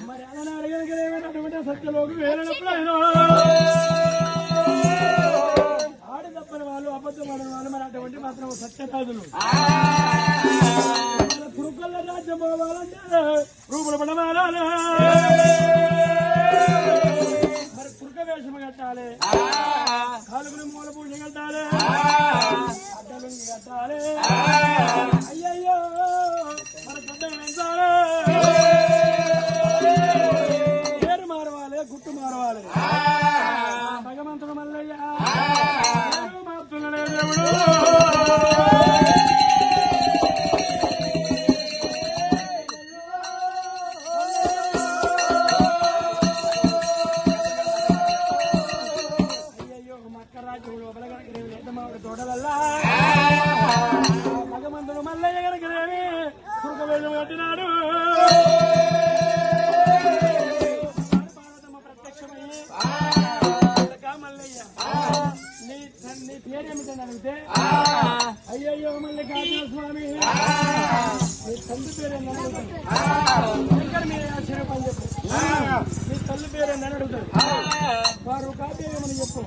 మరి అలా అడగలిగేటువంటి సత్యలోకి వేలనప్పుడు ఆడి తప్పని వాళ్ళు అబద్ధపడిన వాళ్ళు మరి అటువంటి మాత్రం సత్యతాదులు పురుకల్ల రాజ్యం పోవాలంటే రూపులు పడవాలని మరి పురుక వేషం కట్టాలి, కాలుగుని మూల పూజ కట్టాలి, అడ్డలుంగి కట్టాలి. అయ్యయ్యో మన గడ్డ వేసాలి, పేరు మారవాలి, గుట్టు మారవాలి. భగవంతుడు మల్లయ్య మారుతున్నాడే దేవుడు. తోటలల్లా భగవంతుడు మల్లయ్య గనకనేమి కురుక వేషం కట్టినాడు. ప్రత్యక్షమయ్యి మల్లయ్య నీ పేరేమిటని అడిగితే అయ్యయ్యో మల్లికార్జున స్వామి నీ తల్లి పేరేందని అడుగుతాడు. మీరు ఆశ్చర్యపని చెప్పు, నీ తల్లి పేరేందని అడుగుతాడు. వారు కాపేమని చెప్పు,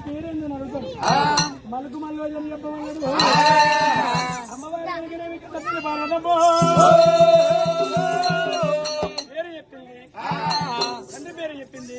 పేరేందని అడుగుతాడు. మలుకు మల్లోజని చెప్పమన్నాడు. అమ్మవారి పేరు చెప్పింది, తండ్రి పేరు చెప్పింది.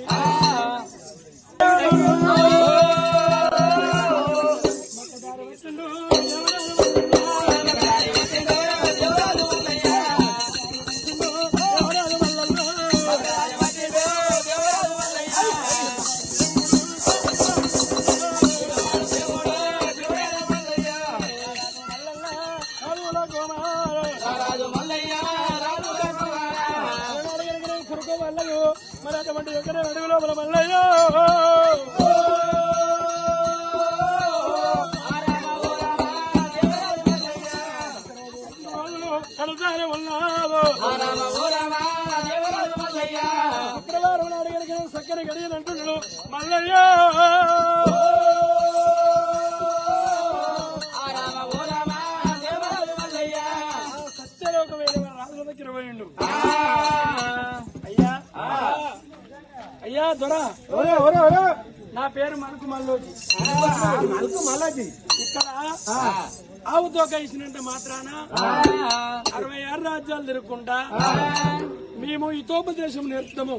మరి అటువంటి ఎక్కడ అడుగులో మన మల్లయ్య కడతానే ఉన్నావు. శుక్రవారం నాడు కనుక చక్కని గడియలు అంటున్నాడు మల్లయ్య. సత్యలోకమైన రాజుల దగ్గర పోయిండు. అయ్యా దొరా, నా పేరు మలుకు మల్లోజీ. మలుకు మల్లోజీ ఇక్కడ ఆవుతో కలిసినంత మాత్రాన 66 రాజ్యాలు తిరుగుకుంటా మేము హితోపదేశం నేర్పుతాము.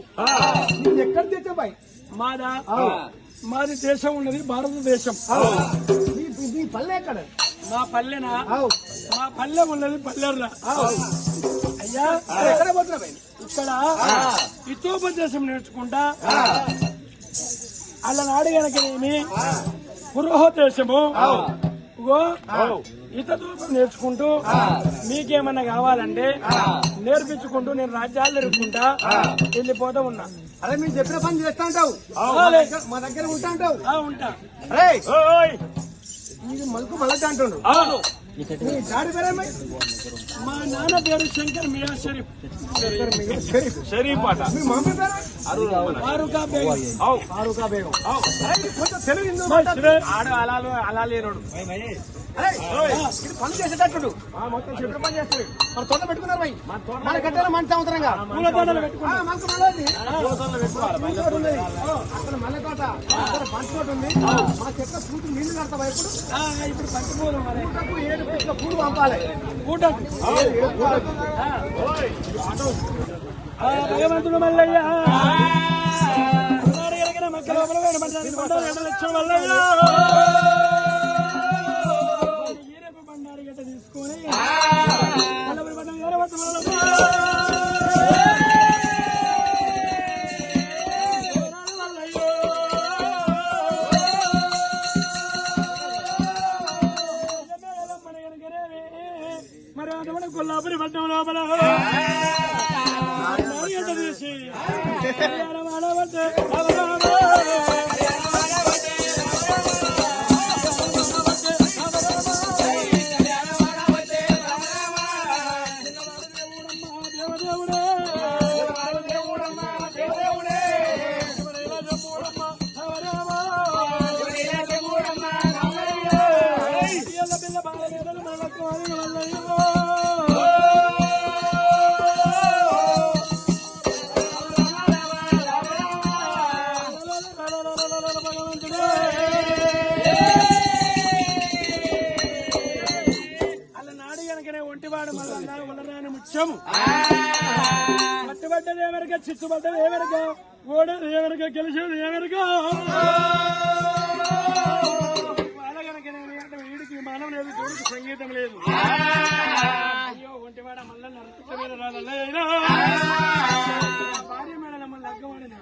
ఎక్కడ తెచ్చాబాయ్? మాది దేశం ఉన్నది భారతదేశం. పల్లె ఎక్కడ? మా పల్లెనా? మా పల్లె ఉన్నది పల్లెర్రా. అయ్యా ఎక్కడ పోతున్నా? ఇక్కడ హితోపదేశం నేర్చుకుంటా అలా నాడు గనకనేమి పురోహదేశము హితదూపం నేర్చుకుంటూ మీకేమన్నా కావాలంటే నేర్పించుకుంటూ నేను రాజ్యాలు తిరుగుకుంటా వెళ్ళిపోతా ఉన్నా. అరే మీరు చెప్పిన పని చేస్తా ఉంటావు, మా దగ్గర ఉంటా ఉంటావు. ఉంటా. ఇది మలుకు మల్లజీ అంటుండ్రు. మీ డాడీ పేరేమై? మా నాన్న పేరు శంకర్ మియా షరీఫ్. షరీఫ్ అట. మీ మమ్మీ పేరు? ఫారూకా బేగం. ఫారూకా బేగం. కొంచెం తెలుగు ఆడు అలా లేనోడు. ఇది పని చేసేటట్టు మొత్తం చెప్పిన పని చేస్తాడు. మన తోట పెట్టుకున్నారు భయ్, మన గడ్డలో మన సంవత్సరంగా పూల తోటలు పెట్టుకున్నాం. అక్కడ మల్లె తోట, అక్కడ పంట తోట ఉంది. మా చెట్ల పూట నీళ్లు కడతావా? ఇప్పుడు పంచపూలు 7 పూట్ల పూలు పంపాలి. భగవంతుడు మల్లయ్య మక్క లోపల 2 లక్షల మల్లయ్య ఈరపు బండారి గట్ట తీసుకొని కళ్యాణమాడవట్టే రామ ఒంటివాడు మళ్ళా ఉండరాని ముత్యము పట్టుబడ్డది ఎవరిగా చిచ్చుబడ్డది ఎవరిగా ఓడేది ఎవరిగా గెలిచేది ఎవరిగా వీడికి మానం లేదు దేవుడికి సంగీతం లేదు అయ్యో ఒంటివాడ మళ్ళా నరక మీద రాదైనా భార్య మేడలమ్మ లగ్గమడినా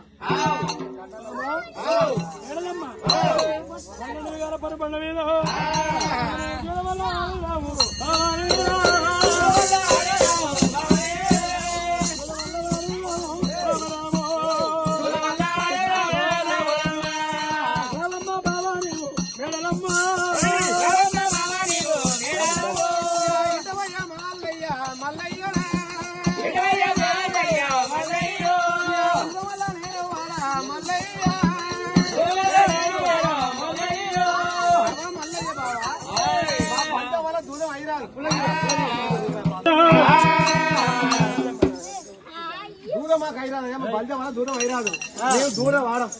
మేడలమ్మ గార పరిపండ మీద దూరం మాకు అయిరాదు బలిజ వల్ల దూరం అయిరాదు మేము దూరం వాడం